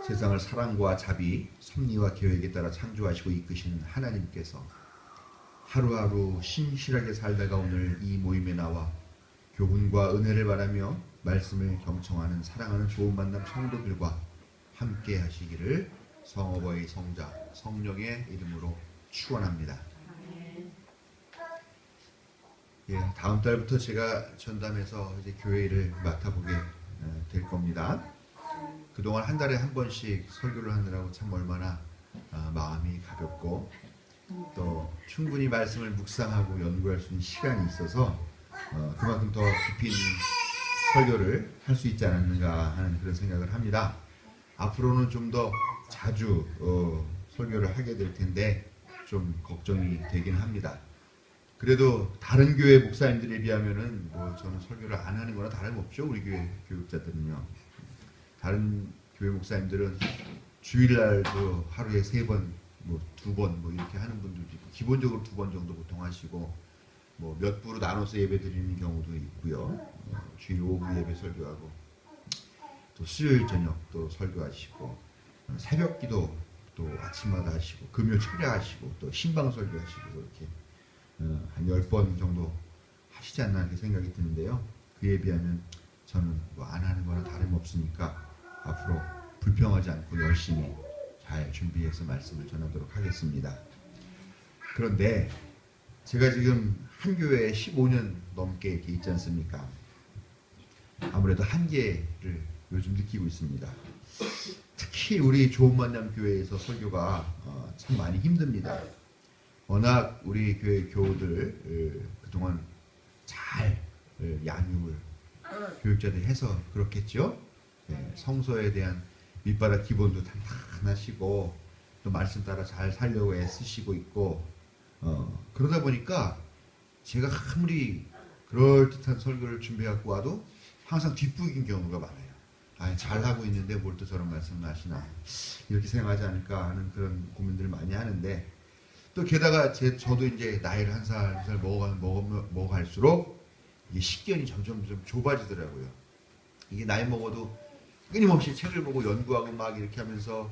세상을 사랑과 자비, 섭리와 계획에 따라 창조하시고 이끄신 하나님께서 하루하루 신실하게 살다가 오늘 이 모임에 나와 교훈과 은혜를 바라며 말씀을 경청하는 사랑하는 좋은 만남 성도들과 함께 하시기를 성어버의 성자 성령의 이름으로 축원합니다. 예, 다음 달부터 제가 전담해서 이제 교회를 맡아보게 될 겁니다. 그동안 한 달에 한 번씩 설교를 하느라고 참 얼마나 마음이 가볍고 또 충분히 말씀을 묵상하고 연구할 수 있는 시간이 있어서 그만큼 더 깊이 있는 설교를 할 수 있지 않았는가 하는 그런 생각을 합니다. 앞으로는 좀 더 자주 설교를 하게 될 텐데 좀 걱정이 되긴 합니다. 그래도 다른 교회 목사님들에 비하면은 뭐 저는 설교를 안 하는 거나 다름없죠. 우리 교회 교육자들은요. 다른 교회 목사님들은 주일날도 하루에 3번, 뭐 2번 뭐 이렇게 하는 분들도 있고 기본적으로 2번 정도 보통 하시고 뭐 몇 부로 나눠서 예배 드리는 경우도 있고요. 주일 오후 예배 설교하고 또 수요일 저녁 또 설교하시고 새벽 기도 또 아침마다 하시고 금요 철야하시고 또 신방 설교하시고 이렇게 한 10번 정도 하시지 않나 이렇게 생각이 드는데요. 그에 비하면 저는 뭐 안 하는 거나 다름없으니까 앞으로 불평하지 않고 열심히 잘 준비해서 말씀을 전하도록 하겠습니다. 그런데 제가 지금 한 교회에 15년 넘게 이렇게 있지 않습니까? 아무래도 한계를 요즘 느끼고 있습니다. 특히 우리 좋은 만남 교회에서 설교가 참 많이 힘듭니다. 워낙 우리 교회 교우들 그동안 잘 양육을 교육자들이 해서 그렇겠죠. 네, 성서에 대한 밑바닥 기본도 단단하시고 또 말씀 따라 잘 살려고 애쓰시고 있고 그러다 보니까 제가 아무리 그럴듯한 설교를 준비해갖고 와도 항상 뒷북인 경우가 많아요. 잘하고 있는데 뭘 또 저런 말씀을 하시나 이렇게 생각하지 않을까 하는 그런 고민들을 많이 하는데 또 게다가 저도 이제 나이를 한 살 한 살 먹어갈수록 이게 식견이 점점 좀 좁아지더라고요. 이게 나이 먹어도 끊임없이 책을 보고 연구하고 막 이렇게 하면서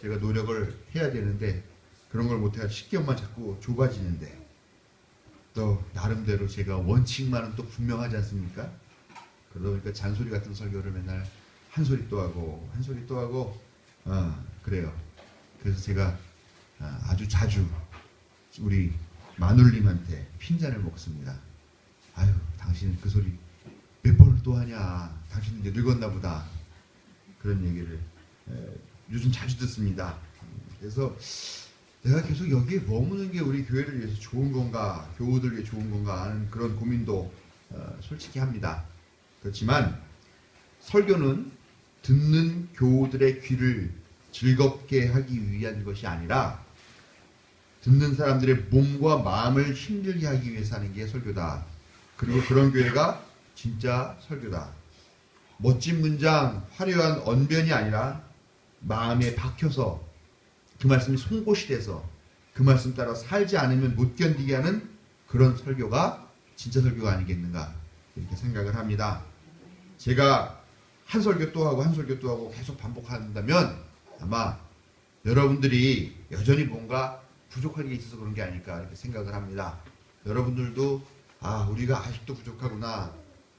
제가 노력을 해야 되는데 그런 걸 못해서 식견만 자꾸 좁아지는데 또 나름대로 제가 원칙만은 또 분명하지 않습니까? 그러다 보니까 잔소리 같은 설교를 맨날 한 소리 또 하고 한 소리 또 하고 그래요. 그래서 제가 아주 자주 우리 마눌님한테 핀잔을 먹습니다. 아유, 당신은 그 소리 몇 번을 또 하냐. 당신은 이제 늙었나 보다. 그런 얘기를 요즘 자주 듣습니다. 그래서 내가 계속 여기에 머무는 게 우리 교회를 위해서 좋은 건가, 교우들 위해 좋은 건가 하는 그런 고민도 솔직히 합니다. 그렇지만 설교는 듣는 교우들의 귀를 즐겁게 하기 위한 것이 아니라 듣는 사람들의 몸과 마음을 힘들게 하기 위해서 하는 게 설교다. 그리고 그런 교회가 진짜 설교다. 멋진 문장, 화려한 언변이 아니라 마음에 박혀서 그 말씀이 송곳이 돼서 그 말씀 따라 살지 않으면 못 견디게 하는 그런 설교가 진짜 설교가 아니겠는가 이렇게 생각을 합니다. 제가 한 설교 또 하고 한 설교 또 하고 계속 반복한다면 아마 여러분들이 여전히 뭔가 부족한 게 있어서 그런 게 아닐까 이렇게 생각을 합니다. 여러분들도 우리가 아직도 부족하구나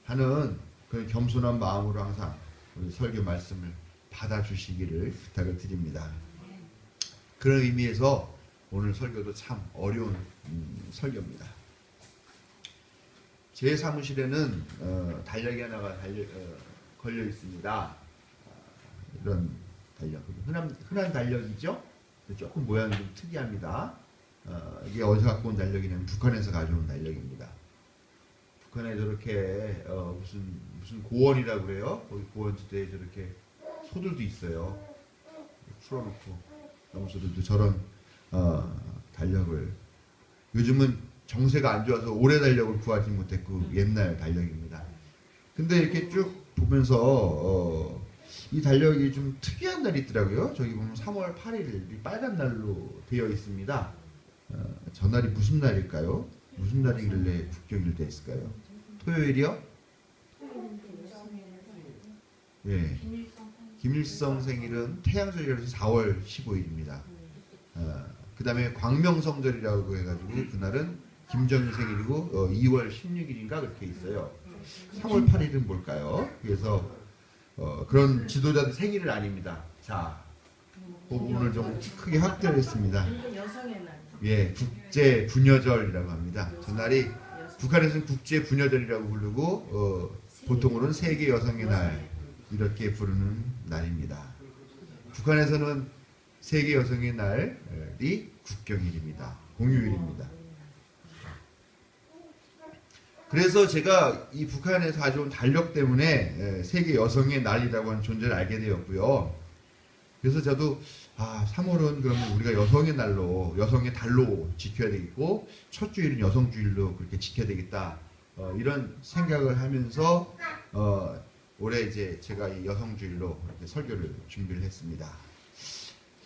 하는 그런 겸손한 마음으로 항상 우리 설교 말씀을 받아주시기를 부탁을 드립니다. 그런 의미에서 오늘 설교도 참 어려운 설교입니다. 제 사무실에는 달력이 하나가 걸려 있습니다. 이런 달력, 흔한 달력이죠. 조금 모양이 좀 특이합니다. 이게 어디서 갖고 온 달력이냐면 북한에서 가져온 달력입니다. 북한에 저렇게 무슨 고원이라고 그래요. 거기 고원지대에 저렇게 소들도 있어요. 풀어놓고 나무소들도 저런 달력을 요즘은 정세가 안 좋아서 올해 달력을 구하지 못했고 옛날 달력입니다. 근데 이렇게 쭉 보면서 이 달력이 좀 특이한 날이 있더라고요. 저기 보면 3월 8일 빨간 날로 되어 있습니다. 저 날이 무슨 날일까요? 무슨 날이길래 국경일 때 있을까요? 토요일이요? 예. 김일성 생일은 태양절이라서 4월 15일입니다. 그 다음에 광명성절이라고 해가지고 그날은 김정일 생일이고 2월 16일인가 그렇게 있어요. 3월 8일은 뭘까요? 그래서 그런 지도자들 생일은 아닙니다. 자, 그 부분을 좀 크게 확대했습니다. 여성의 날. 예, 국제 부녀절이라고 합니다. 전날이 북한에서는 국제 부녀절이라고 부르고 보통으로는 세계 여성의 날 이렇게 부르는 날입니다. 북한에서는 세계 여성의 날이 국경일입니다. 공휴일입니다. 그래서 제가 이 북한에서 가져온 달력 때문에 세계 여성의 날이라고 하는 존재를 알게 되었고요. 그래서 저도 3월은 그러면 우리가 여성의 날로, 여성의 달로 지켜야 되겠고 첫 주일은 여성주일로 그렇게 지켜야 되겠다. 이런 생각을 하면서 올해 이제 제가 이 여성주일로 이렇게 설교를 준비를 했습니다.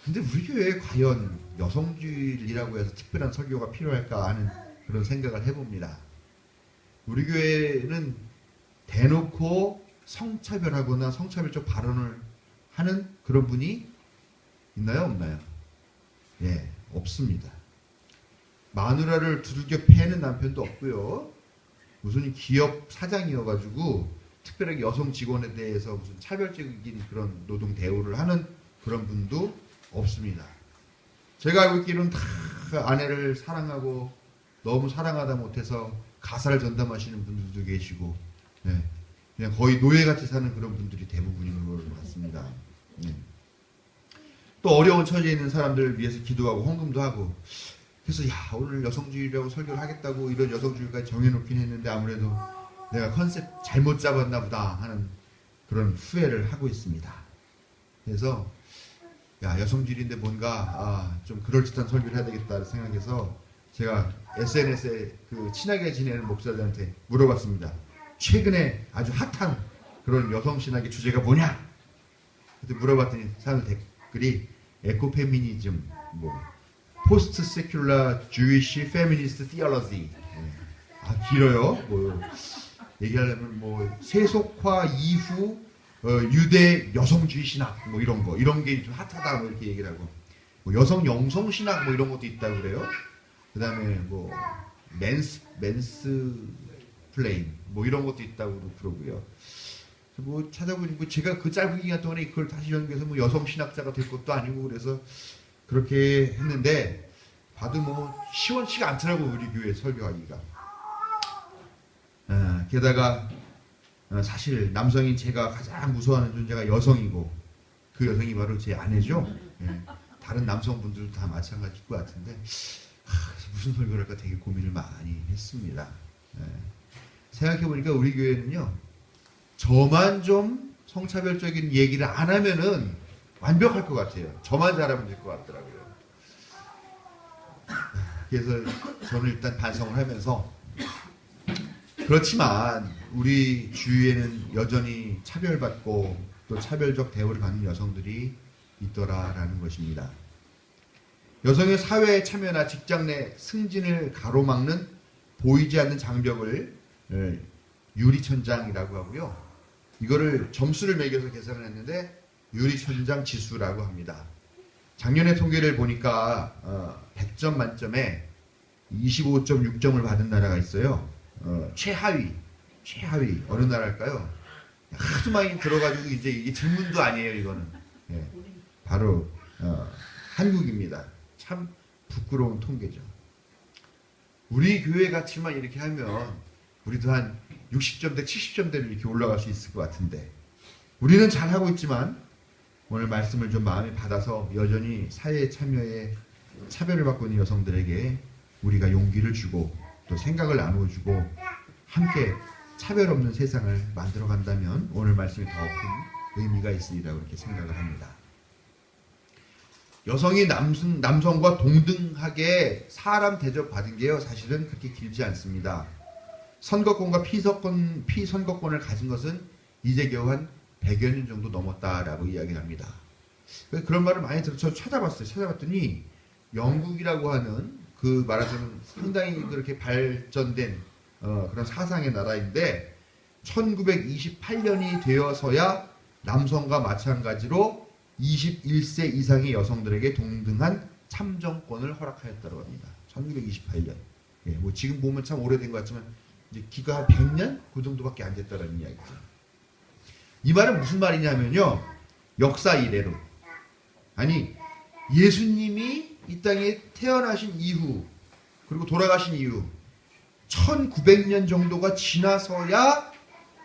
근데 우리 교회에 과연 여성주일이라고 해서 특별한 설교가 필요할까 하는 그런 생각을 해봅니다. 우리 교회는 대놓고 성차별하거나 성차별적 발언을 하는 그런 분이 있나요? 없나요? 예, 없습니다. 마누라를 두들겨 패는 남편도 없고요. 무슨 기업 사장이어가지고 특별하게 여성 직원에 대해서 무슨 차별적인 그런 노동 대우를 하는 그런 분도 없습니다. 제가 알고 있기로는 다 아내를 사랑하고 너무 사랑하다 못해서 가사를 전담하시는 분들도 계시고, 예, 그냥 거의 노예같이 사는 그런 분들이 대부분인 것 같습니다. 예. 또 어려운 처지에 있는 사람들을 위해서 기도하고 헌금도 하고, 그래서 오늘 여성주일이라고 설교를 하겠다고 이런 여성주일까지 정해놓긴 했는데 아무래도 내가 컨셉 잘못 잡았나 보다 하는 그런 후회를 하고 있습니다. 그래서 여성주일인데 뭔가 좀 그럴듯한 설교를 해야 되겠다 생각해서 제가 SNS에 그 친하게 지내는 목사들한테 물어봤습니다. 최근에 아주 핫한 그런 여성신학의 주제가 뭐냐? 그때 물어봤더니 사람들 댓글이 에코페미니즘, 포스트 세큘라 주이시 페미니스트 티올로지. 길어요. 얘기하려면 세속화 이후 유대 여성주의 신학 이런 게 좀 핫하다 이렇게 얘기를 하고 여성 영성 신학 이런 것도 있다고 그래요. 그다음에 맨스 플레인 이런 것도 있다고 그러고요. 찾아보니 제가 그 짧은 기간 동안에 그걸 다시 연구해서 여성 신학자가 될 것도 아니고 그래서 그렇게 했는데 봐도 시원치가 않더라고 우리 교회 설교하기가. 게다가 사실 남성인 제가 가장 무서워하는 존재가 여성이고 그 여성이 바로 제 아내죠. 다른 남성분들도 다 마찬가지일 것 같은데 무슨 설교를 할까 되게 고민을 많이 했습니다. 생각해보니까 우리 교회는요, 저만 좀 성차별적인 얘기를 안 하면은 완벽할 것 같아요. 저만 잘하면 될 것 같더라고요. 그래서 저는 일단 반성을 하면서 그렇지만 우리 주위에는 여전히 차별받고 또 차별적 대우를 받는 여성들이 있더라라는 것입니다. 여성의 사회에 참여나 직장 내 승진을 가로막는 보이지 않는 장벽을 유리천장이라고 하고요. 이거를 점수를 매겨서 계산을 했는데 유리천장 지수라고 합니다. 작년에 통계를 보니까 100점 만점에 25.6점을 받은 나라가 있어요. 최하위 어느 나라일까요? 하도 많이 들어가지고 이제 이게 질문도 아니에요. 이거는 바로 한국입니다. 참 부끄러운 통계죠. 우리 교회 같이만 이렇게 하면 우리도 한 60점대 70점대로 이렇게 올라갈 수 있을 것 같은데 우리는 잘하고 있지만 오늘 말씀을 좀 마음에 받아서 여전히 사회 참여에 차별을 받고 있는 여성들에게 우리가 용기를 주고 또 생각을 나눠주고 함께 차별 없는 세상을 만들어 간다면 오늘 말씀이 더 큰 의미가 있으리라고 이렇게 생각을 합니다. 여성이 남성과 동등하게 사람 대접 받은 게요, 사실은 그렇게 길지 않습니다. 선거권과 피선거권을 가진 것은 이제 겨우 한 100여 년 정도 넘었다라고 이야기를 합니다. 그런 말을 많이 들어서 찾아봤더니 영국이라고 하는 그 말하자면 상당히 그렇게 발전된 그런 사상의 나라인데 1928년이 되어서야 남성과 마찬가지로 21세 이상의 여성들에게 동등한 참정권을 허락하였다고 합니다. 1928년. 예, 뭐 지금 보면 참 오래된 것 같지만 이제 기가 한 100년 그 정도밖에 안 됐다는 이야기죠. 이 말은 무슨 말이냐면요, 역사 이래로, 아니 예수님이 이 땅에 태어나신 이후 그리고 돌아가신 이후 1900년 정도가 지나서야,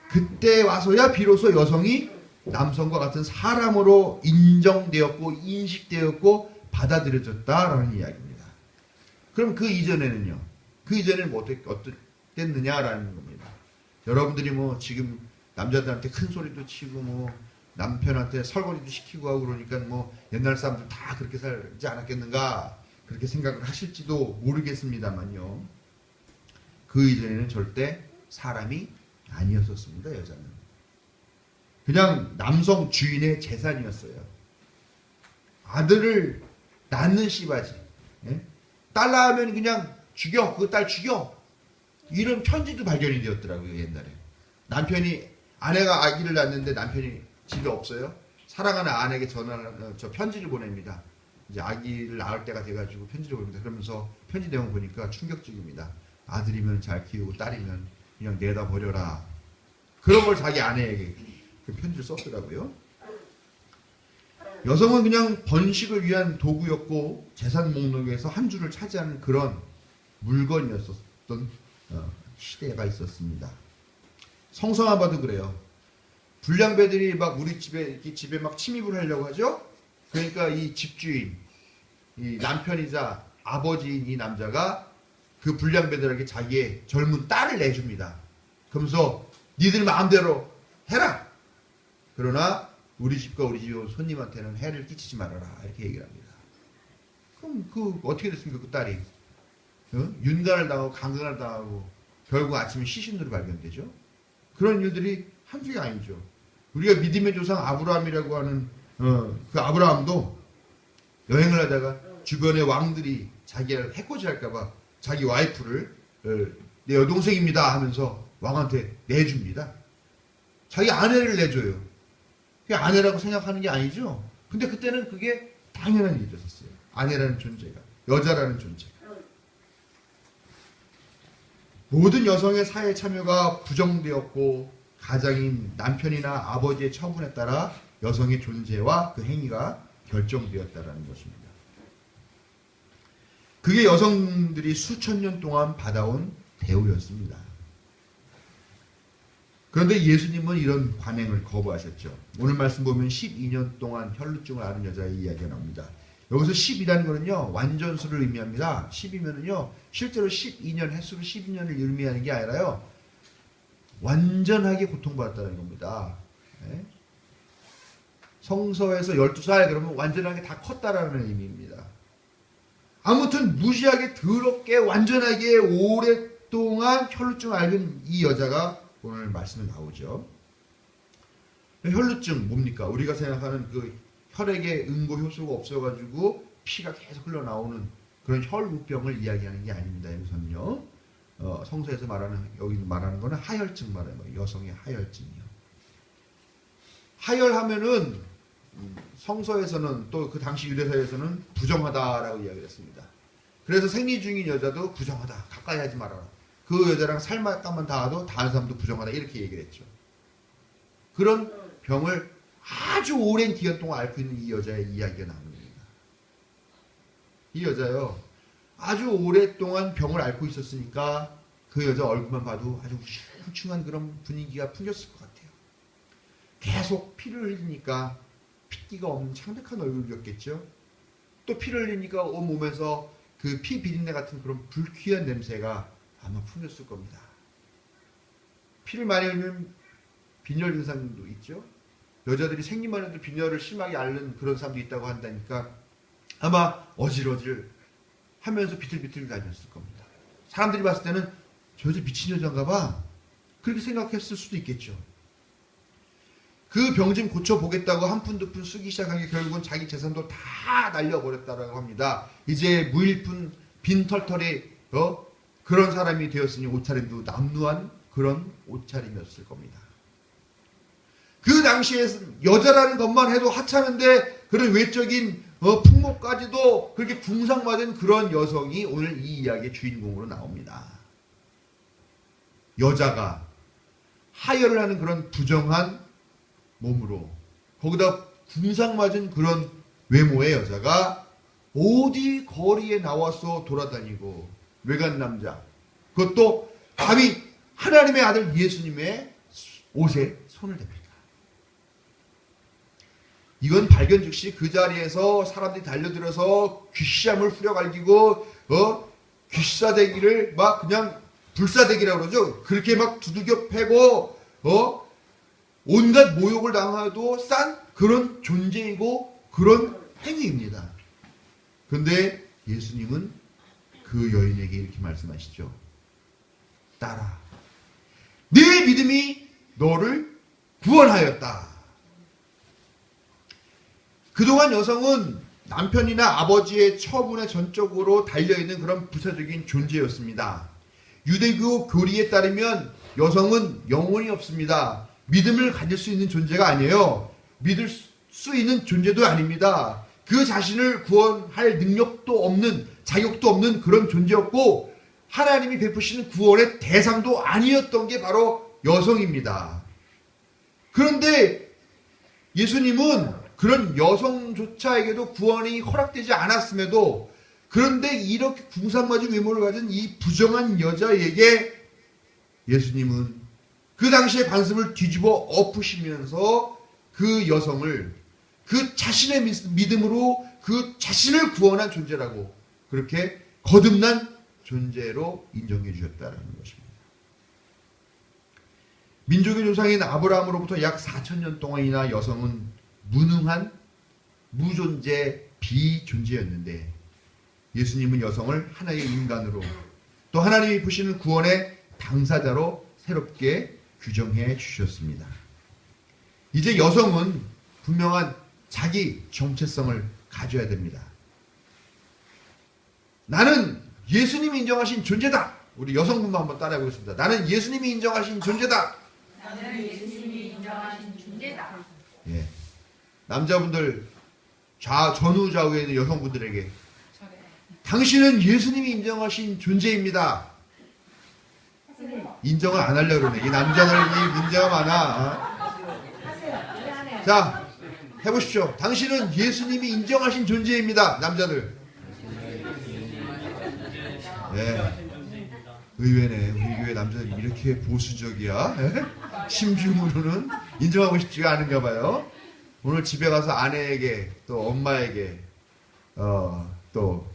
그때 와서야 비로소 여성이 남성과 같은 사람으로 인정되었고 인식되었고 받아들여졌다라는 이야기입니다. 그럼 그 이전에는요? 그 이전에는 뭐 어땠느냐라는 겁니다. 여러분들이 뭐 지금 남자들한테 큰 소리도 치고 뭐 남편한테 설거지도 시키고 하고 그러니까 뭐 옛날 사람들 다 그렇게 살지 않았겠는가 그렇게 생각을 하실지도 모르겠습니다만요. 그 이전에는 절대 사람이 아니었었습니다. 여자는 그냥 남성 주인의 재산이었어요. 아들을 낳는 씨바지. 예? 딸 낳으면 그냥 죽여, 그 딸 죽여, 이런 편지도 발견이 되었더라고요. 옛날에 아내가 아기를 낳는데 남편이 집에 없어요. 사랑하는 아내에게 편지를 보냅니다. 이제 아기를 낳을 때가 돼가지고 편지를 보냅니다. 그러면서 편지 내용 보니까 충격적입니다. 아들이면 잘 키우고 딸이면 그냥 내다 버려라. 그런 걸 자기 아내에게 그 편지를 썼더라고요. 여성은 그냥 번식을 위한 도구였고 재산 목록에서 한 줄을 차지하는 그런 물건이었었던 시대가 있었습니다. 성서만 봐도 그래요. 불량배들이 막 우리 집에 막 침입을 하려고 하죠. 그러니까 이 집주인, 이 남편이자 아버지인 이 남자가 그 불량배들에게 자기의 젊은 딸을 내줍니다. 그러면서 니들 마음대로 해라. 그러나 우리 집과 우리 집 손님한테는 해를 끼치지 말아라. 이렇게 얘기를 합니다. 그럼 어떻게 됐습니까? 그 딸이 윤곽을 당하고 강간을 당하고 결국 아침에 시신으로 발견되죠. 그런 일들이 한두 개 아니죠. 우리가 믿음의 조상 아브라함이라고 하는 그 아브라함도 여행을 하다가 주변의 왕들이 자기를 해코지할까봐 자기 와이프를 내 여동생입니다 하면서 왕한테 내줍니다. 자기 아내를 내줘요. 그게 아내라고 생각하는 게 아니죠. 근데 그때는 그게 당연한 일이었어요. 아내라는 존재가, 여자라는 존재가. 모든 여성의 사회 참여가 부정되었고 가장인 남편이나 아버지의 처분에 따라 여성의 존재와 그 행위가 결정되었다는 것입니다. 그게 여성들이 수천 년 동안 받아온 대우였습니다. 그런데 예수님은 이런 관행을 거부하셨죠. 오늘 말씀 보면 12년 동안 혈루증을 앓은 여자의 이야기가 나옵니다. 여기서 10이라는 거는요, 완전수를 의미합니다. 10이면은요, 실제로 12년, 횟수로 12년을 의미하는 게 아니라요, 완전하게 고통받았다는 겁니다. 네? 성서에서 12살 그러면 완전하게 다 컸다라는 의미입니다. 아무튼 무지하게 더럽게 완전하게 오랫동안 혈루증을 앓은 이 여자가 오늘 말씀에 나오죠. 혈루증 뭡니까? 우리가 생각하는 그 혈액에 응고 효소가 없어가지고 피가 계속 흘러나오는 그런 혈우병을 이야기하는 게 아닙니다. 여기서는요. 성서에서 여기 말하는 거는 하혈증 말하는 거예요. 여성의 하혈증이요. 하혈하면은 성서에서는 또 그 당시 유대사에서는 부정하다라고 이야기를 했습니다. 그래서 생리 중인 여자도 부정하다. 가까이 하지 말아라. 그 여자랑 살맛감만 닿아도 다른 사람도 부정하다. 이렇게 얘기를 했죠. 그런 병을 아주 오랜 기간 동안 앓고 있는 이 여자의 이야기가 나옵니다. 이 여자요, 아주 오랫동안 병을 앓고 있었으니까 그 여자 얼굴만 봐도 아주 흉흉한 그런 분위기가 풍겼을 것 같아요. 계속 피를 흘리니까 핏기가 없는 창백한 얼굴이었겠죠. 또 피를 흘리니까 온 몸에서 그 피 비린내 같은 그런 불쾌한 냄새가 아마 풍겼을 겁니다. 피를 많이 흘리면 빈혈 증상도 있죠. 여자들이 생리만 해도 빈혈을 심하게 앓는 그런 사람도 있다고 한다니까 아마 어질어질 하면서 비틀비틀 다녔을 겁니다. 사람들이 봤을 때는 저 여자 미친 여자인가 봐. 그렇게 생각했을 수도 있겠죠. 그 병 좀 고쳐보겠다고 한 푼 두 푼 쓰기 시작한 게 결국은 자기 재산도 다 날려버렸다고 합니다. 이제 무일푼 빈털털이 그런 사람이 되었으니 옷차림도 남루한 그런 옷차림이었을 겁니다. 그 당시에 여자라는 것만 해도 하찮은데 그런 외적인 풍모까지도 그렇게 궁상맞은 그런 여성이 오늘 이 이야기의 주인공으로 나옵니다. 여자가 하혈을 하는 그런 부정한 몸으로 거기다 궁상맞은 그런 외모의 여자가 어디 거리에 나와서 돌아다니고 외간 남자, 그것도 감히 하나님의 아들 예수님의 옷에 손을 댑니다. 이건 발견 즉시 그 자리에서 사람들이 달려들어서 귀시함을 후려갈기고 귀사대기를 막 그냥 불사대기라고 그러죠. 그렇게 막 두들겨 패고 온갖 모욕을 당하도 싼 그런 존재이고 그런 행위입니다. 그런데 예수님은 그 여인에게 이렇게 말씀하시죠. 딸아, 네 믿음이 너를 구원하였다. 그동안 여성은 남편이나 아버지의 처분에 전적으로 달려있는 그런 부차적인 존재였습니다. 유대교 교리에 따르면 여성은 영혼이 없습니다. 믿음을 가질 수 있는 존재가 아니에요. 믿을 수 있는 존재도 아닙니다. 그 자신을 구원할 능력도 없는, 자격도 없는 그런 존재였고 하나님이 베푸시는 구원의 대상도 아니었던 게 바로 여성입니다. 그런데 예수님은 그런 여성조차에게도 구원이 허락되지 않았음에도 그런데 이렇게 궁상맞은 외모를 가진 이 부정한 여자에게 예수님은 그 당시의 관습을 뒤집어 엎으시면서 그 여성을 그 자신의 믿음으로 그 자신을 구원한 존재라고 그렇게 거듭난 존재로 인정해 주셨다는 것입니다. 민족의 조상인 아브라함으로부터 약 4,000년 동안이나 여성은 무능한 무존재 비존재였는데 예수님은 여성을 하나의 인간으로 또 하나님이 보시는 구원의 당사자로 새롭게 규정해 주셨습니다. 이제 여성은 분명한 자기 정체성을 가져야 됩니다. 나는 예수님이 인정하신 존재다. 우리 여성분만 한번 따라해 보겠습니다. 나는 예수님이 인정하신 존재다. 나는 예수님이 인정하신 존재다. 예. 남자분들 전후 좌우에 있는 여성분들에게 당신은 예수님이 인정하신 존재입니다. 인정을 안 하려고 그러네. 이 남자들 이 문제가 많아. 자, 해보십시오. 당신은 예수님이 인정하신 존재입니다. 남자들. 네. 의외네. 우리 교회 남자들이 이렇게 보수적이야. 심중으로는 인정하고 싶지가 않은가 봐요. 오늘 집에 가서 아내에게 또 엄마에게 또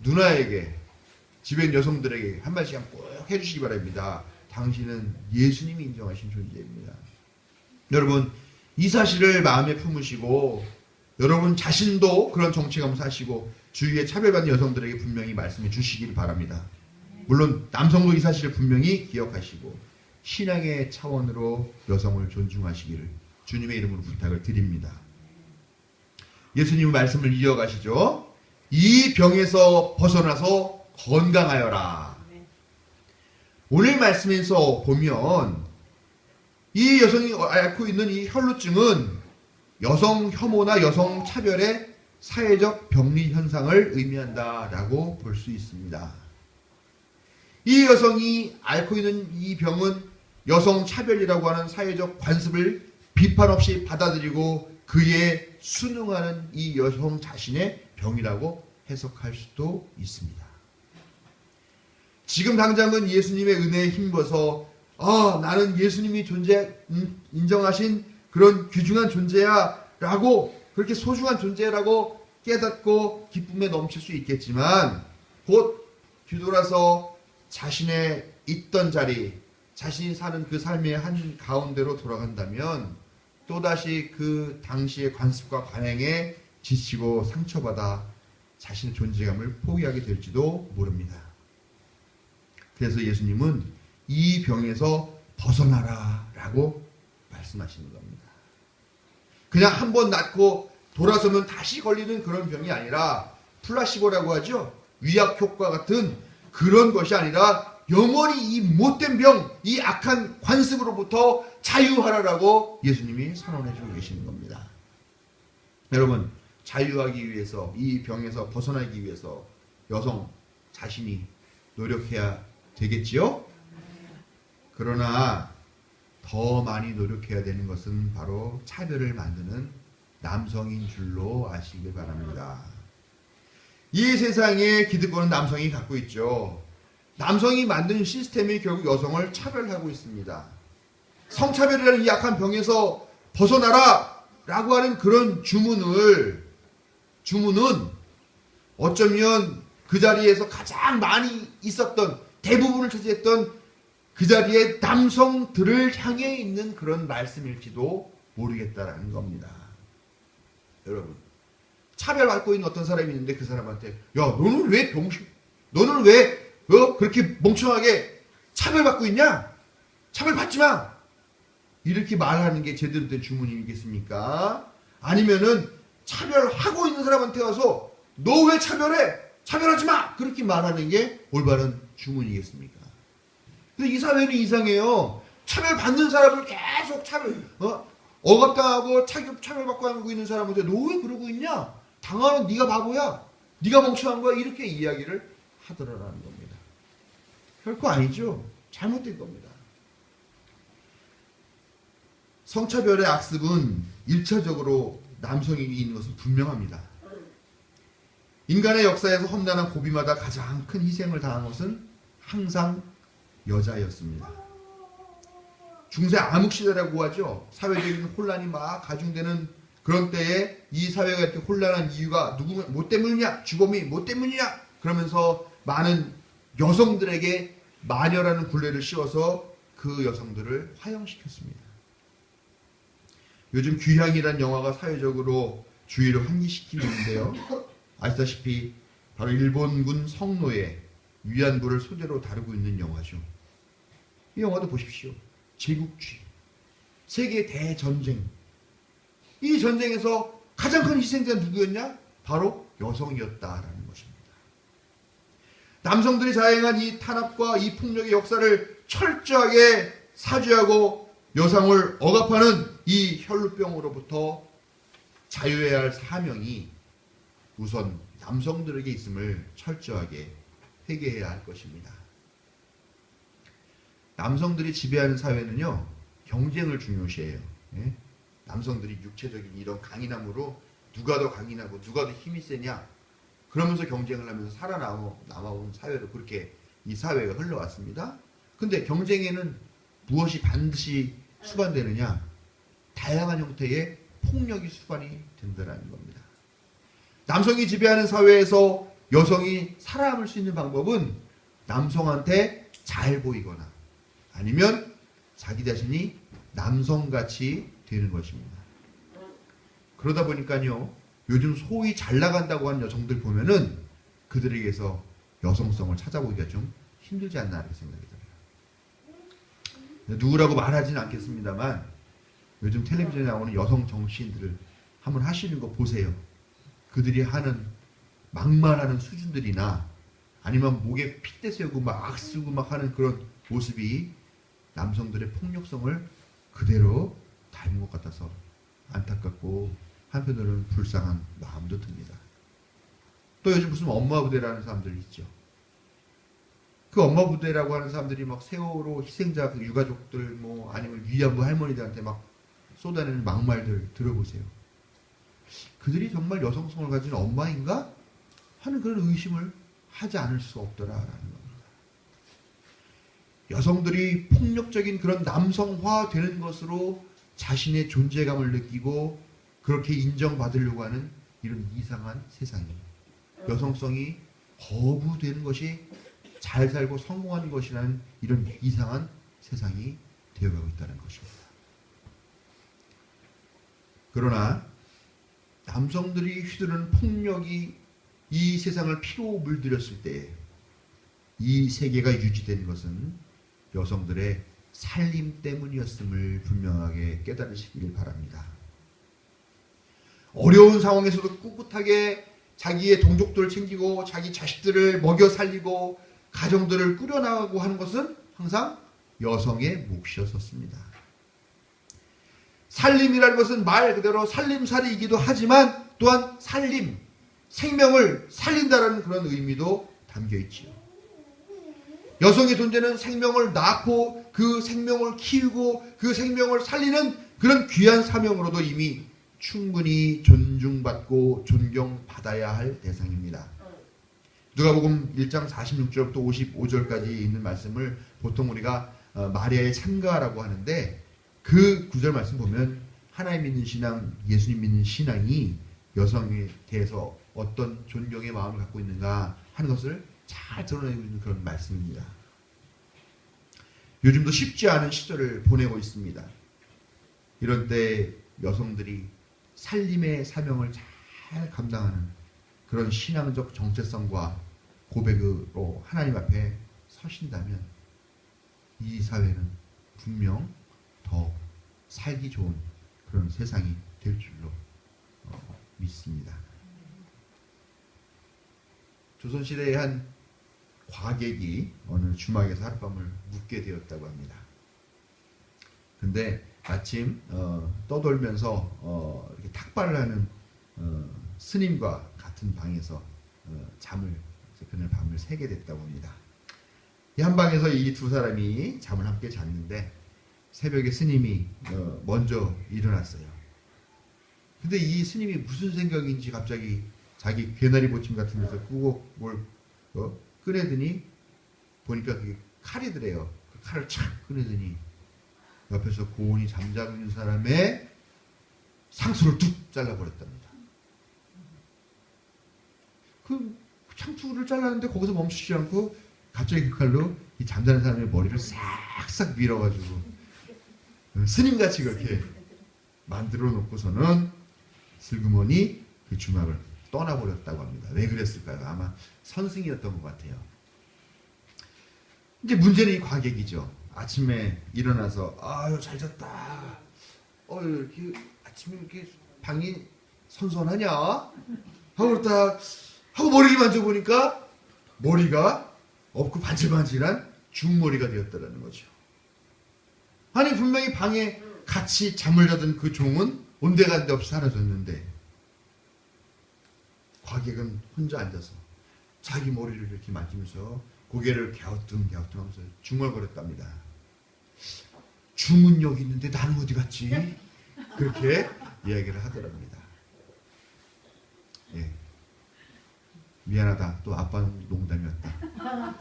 누나에게 집에 있는 여성들에게 한 말씩 꼭 해주시기 바랍니다. 당신은 예수님이 인정하신 존재입니다. 여러분 이 사실을 마음에 품으시고 여러분 자신도 그런 정체감을 사시고 주위에 차별받는 여성들에게 분명히 말씀해 주시길 바랍니다. 물론 남성도 이 사실을 분명히 기억하시고 신앙의 차원으로 여성을 존중하시기를 주님의 이름으로 부탁을 드립니다. 예수님은 말씀을 이어가시죠. 이 병에서 벗어나서 건강하여라. 오늘 말씀에서 보면 이 여성이 앓고 있는 이 혈루증은 여성 혐오나 여성 차별의 사회적 병리 현상을 의미한다라고 볼 수 있습니다. 이 여성이 앓고 있는 이 병은 여성 차별이라고 하는 사회적 관습을 비판 없이 받아들이고 그에 순응하는 이 여성 자신의 병이라고 해석할 수도 있습니다. 지금 당장은 예수님의 은혜에 힘입어서 나는 예수님이 인정하신 그런 귀중한 존재야 라고 그렇게 소중한 존재라고 깨닫고 기쁨에 넘칠 수 있겠지만 곧 뒤돌아서 자신의 있던 자리, 자신이 사는 그 삶의 한 가운데로 돌아간다면 또다시 그 당시의 관습과 관행에 지치고 상처받아 자신의 존재감을 포기하게 될지도 모릅니다. 그래서 예수님은 이 병에서 벗어나라 라고 말씀하시는 겁니다. 그냥 한 번 낫고 돌아서면 다시 걸리는 그런 병이 아니라 플라시보라고 하죠. 위약 효과 같은 그런 것이 아니라 영원히 이 못된 병, 이 악한 관습으로부터 자유하라라고 예수님이 선언해 주고 계시는 겁니다. 여러분, 자유하기 위해서, 이 병에서 벗어나기 위해서 여성 자신이 노력해야 되겠지요? 그러나 더 많이 노력해야 되는 것은 바로 차별을 만드는 남성인 줄로 아시길 바랍니다. 이 세상에 기득권은 남성이 갖고 있죠. 남성이 만든 시스템이 결국 여성을 차별하고 있습니다. 성차별이라는 이 악한 병에서 벗어나라 라고 하는 그런 주문은 어쩌면 그 자리에서 가장 많이 있었던, 대부분을 차지했던 그 자리에 남성들을 향해 있는 그런 말씀일지도 모르겠다라는 겁니다. 여러분, 차별받고 있는 어떤 사람이 있는데 그 사람한테 야, 너는 왜 그렇게 멍청하게 차별받고 있냐? 차별받지 마! 이렇게 말하는 게 제대로 된 주문이겠습니까? 아니면은 차별하고 있는 사람한테 와서 너 왜 차별해? 차별하지 마! 그렇게 말하는 게 올바른 주문이겠습니까? 근데 이 사회는 이상해요. 차별받는 사람을 계속 억압당하고 차별받고 하고 있는 사람한테 너 왜 그러고 있냐? 당하는 네가 바보야. 네가 멍청한 거야. 이렇게 이야기를 하더라라는 겁니다. 결코 아니죠. 잘못된 겁니다. 성차별의 악습은 1차적으로 남성이 있는 것은 분명합니다. 인간의 역사에서 험난한 고비마다 가장 큰 희생을 당한 것은 항상 여자였습니다. 중세 암흑시대라고 하죠. 사회적인 혼란이 막 가중되는 그런 때에 이 사회가 이렇게 혼란한 이유가 뭐 때문이냐? 주범이 뭐 때문이냐? 그러면서 많은 여성들에게 마녀라는 굴레를 씌워서 그 여성들을 화형시켰습니다. 요즘 귀향이라는 영화가 사회적으로 주의를 환기시키고 있는데요. 아시다시피 바로 일본군 성노예 위안부를 소재로 다루고 있는 영화죠. 이 영화도 보십시오. 제국주의, 세계 대전쟁. 이 전쟁에서 가장 큰 희생자는 누구였냐? 바로 여성이었다라는 것입니다. 남성들이 자행한 이 탄압과 이 폭력의 역사를 철저하게 사죄하고 여성을 억압하는 이 혈루병으로부터 자유해야 할 사명이 우선 남성들에게 있음을 철저하게 회개해야 할 것입니다. 남성들이 지배하는 사회는요, 경쟁을 중요시해요. 예? 남성들이 육체적인 이런 강인함으로 누가 더 강인하고 누가 더 힘이 세냐, 그러면서 경쟁을 하면서 살아남아온 사회로 그렇게 이 사회가 흘러왔습니다. 근데 경쟁에는 무엇이 반드시 수반되느냐? 다양한 형태의 폭력이 수반이 된다는 겁니다. 남성이 지배하는 사회에서 여성이 살아남을 수 있는 방법은 남성한테 잘 보이거나 아니면 자기 자신이 남성같이 되는 것입니다. 그러다 보니까요, 요즘 소위 잘 나간다고 하는 여성들 보면은 그들에게서 여성성을 찾아보기가 좀 힘들지 않나 이렇게 생각이 들어요. 누구라고 말하지는 않겠습니다만 요즘 텔레비전에 나오는 여성 정치인들을 한번 하시는 거 보세요. 그들이 하는 막말하는 수준들이나 아니면 목에 핏대 세우고 막 악쓰고 막 하는 그런 모습이 남성들의 폭력성을 그대로 닮은 것 같아서 안타깝고 한편으로는 불쌍한 마음도 듭니다. 또 요즘 무슨 엄마 부대라는 사람들이 있죠. 그 엄마 부대라고 하는 사람들이 막 세월호 희생자 그 유가족들 뭐 아니면 위안부 할머니들한테 막 쏟아내는 막말들 들어보세요. 그들이 정말 여성성을 가진 엄마인가? 하는 그런 의심을 하지 않을 수 없더라라는 겁니다. 여성들이 폭력적인 그런 남성화되는 것으로 자신의 존재감을 느끼고 그렇게 인정받으려고 하는 이런 이상한 세상이에요. 여성성이 거부되는 것이 잘 살고 성공하는 것이라는 이런 이상한 세상이 되어가고 있다는 것입니다. 그러나 남성들이 휘두르는 폭력이 이 세상을 피로 물들였을 때 이 세계가 유지된 것은 여성들의 살림 때문이었음을 분명하게 깨달으시길 바랍니다. 어려운 상황에서도 꿋꿋하게 자기의 동족들을 챙기고 자기 자식들을 먹여 살리고 가정들을 꾸려나가고 하는 것은 항상 여성의 몫이었습니다. 살림이라는 것은 말 그대로 살림살이이기도 하지만 또한 살림, 생명을 살린다는 그런 의미도 담겨 있지요. 여성의 존재는 생명을 낳고 그 생명을 키우고 그 생명을 살리는 그런 귀한 사명으로도 이미 충분히 존중받고 존경받아야 할 대상입니다. 누가복음 1장 46절부터 55절까지 있는 말씀을 보통 우리가 마리아의 찬가라고 하는데 그 구절 말씀 보면 하나님 믿는 신앙, 예수님 믿는 신앙이 여성에 대해서 어떤 존경의 마음을 갖고 있는가 하는 것을 잘 드러내고 있는 그런 말씀입니다. 요즘도 쉽지 않은 시절을 보내고 있습니다. 이런 때 여성들이 살림의 사명을 잘 감당하는 그런 신앙적 정체성과 고백으로 하나님 앞에 서신다면 이 사회는 분명 더 살기 좋은 그런 세상이 될 줄로 믿습니다. 조선시대의 한 과객이 어느 주막에서 하룻밤을 묵게 되었다고 합니다. 근데 마침 떠돌면서 이렇게 탁발을 하는 스님과 같은 방에서 그날 밤을 새게 됐다고 합니다. 이 한 방에서 이 두 사람이 잠을 함께 잤는데 새벽에 스님이 먼저 일어났어요. 근데 이 스님이 무슨 생각인지 갑자기 자기 괴나리 보침 같은 데서 끄고 뭘 꺼내더니 보니까 그게 칼이더래요. 그 칼을 착 꺼내더니 옆에서 고온히 잠자고 있는 사람의 상수를 뚝 잘라버렸답니다. 그 창투를 잘랐는데 거기서 멈추지 않고 갑자기 그 칼로 이 잠자는 사람의 머리를 싹싹 밀어가지고 스님같이 그렇게 만들어 놓고서는 슬그머니 그 주막을 떠나버렸다고 합니다. 왜 그랬을까요? 아마 선승이었던 것 같아요. 이제 문제는 이 과객이죠. 아침에 일어나서 아유 잘 잤다. 이렇게 아침에 이렇게 방이 선선하냐? 하고 딱 하고 머리를 만져보니까 머리가 없고 반질반질한 중머리가 되었다라는 거죠. 아니 분명히 방에 같이 잠을 자던 그 종은 온데간데 없이 사라졌는데 과객은 혼자 앉아서 자기 머리를 이렇게 만지면서 고개를 갸우뚱갸우뚱하면서 중얼거렸답니다. 중은 여기 있는데 나는 어디 갔지? 그렇게 이야기를 하더랍니다. 예. 미안하다. 또 아빠는 농담이었다.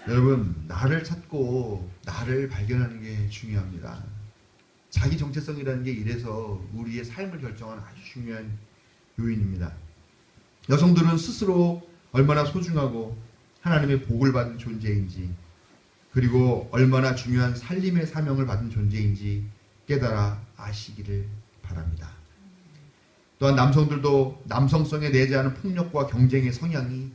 여러분, 나를 찾고 나를 발견하는 게 중요합니다. 자기 정체성이라는 게 이래서 우리의 삶을 결정하는 아주 중요한 요인입니다. 여성들은 스스로 얼마나 소중하고 하나님의 복을 받은 존재인지 그리고 얼마나 중요한 살림의 사명을 받은 존재인지 깨달아 아시기를 바랍니다. 또한 남성들도 남성성에 내재하는 폭력과 경쟁의 성향이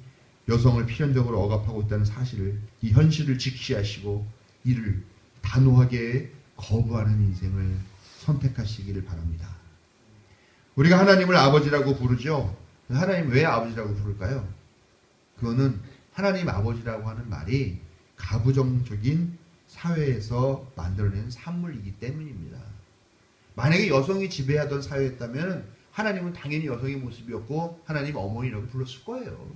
여성을 필연적으로 억압하고 있다는 사실을 이 현실을 직시하시고 이를 단호하게 거부하는 인생을 선택하시기를 바랍니다. 우리가 하나님을 아버지라고 부르죠. 하나님 왜 아버지라고 부를까요? 그거는 하나님 아버지라고 하는 말이 가부장적인 사회에서 만들어낸 산물이기 때문입니다. 만약에 여성이 지배하던 사회였다면 하나님은 당연히 여성의 모습이었고 하나님 어머니라고 불렀을 거예요.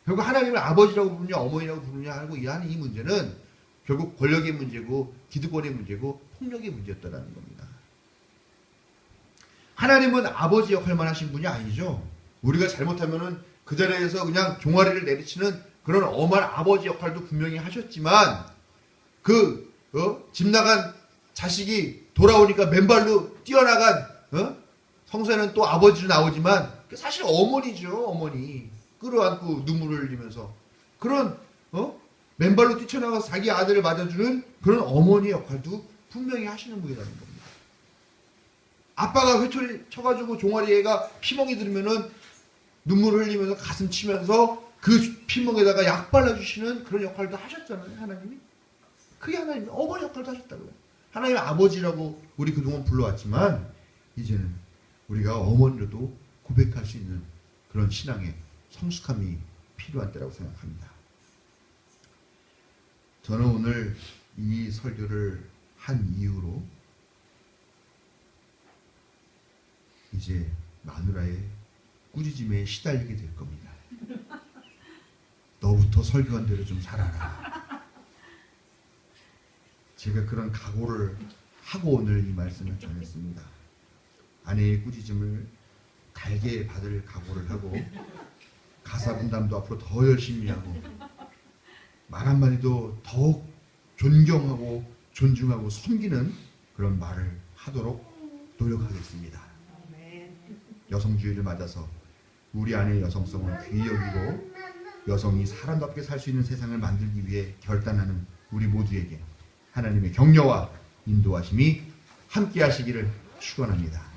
결국 하나님을 아버지라고 부르냐 어머니라고 부르냐 하고 하는 이 문제는 결국 권력의 문제고 기득권의 문제고 폭력의 문제였다는 겁니다. 하나님은 아버지 역할만 하신 분이 아니죠. 우리가 잘못하면은 그 자리에서 그냥 종아리를 내리치는 그런 엄한 아버지 역할도 분명히 하셨지만 집 나간 자식이 돌아오니까 맨발로 뛰어나간 성서에는 또 아버지로 나오지만 사실 어머니죠. 어머니 끌어안고 눈물을 흘리면서 그런 맨발로 뛰쳐나가서 자기 아들을 맞아주는 그런 어머니 역할도 분명히 하시는 분이라는 겁니다. 아빠가 회초리 쳐가지고 종아리 애가 피멍이 들으면은 눈물을 흘리면서 가슴 치면서 그 피멍에다가 약 발라주시는 그런 역할도 하셨잖아요. 하나님이. 그게 하나님 어머니 역할도 하셨다고요. 하나님 아버지라고 우리 그동안 불러왔지만 이제는 우리가 어머니로도 고백할 수 있는 그런 신앙의 성숙함이 필요한 때라고 생각합니다. 저는 오늘 이 설교를 한 이후로 이제 마누라의 꾸짖음에 시달리게 될 겁니다. 너부터 설교한 대로 좀 살아라. 제가 그런 각오를 하고 오늘 이 말씀을 전했습니다. 아내의 꾸짖음을 달게 받을 각오를 하고 가사 분담도 앞으로 더 열심히 하고 말 한마디도 더욱 존경하고 존중하고 섬기는 그런 말을 하도록 노력하겠습니다. 여성주의를 맞아서 우리 안의 여성성을 귀히 여기고 여성이 사람답게 살 수 있는 세상을 만들기 위해 결단하는 우리 모두에게 하나님의 격려와 인도하심이 함께 하시기를 축원합니다.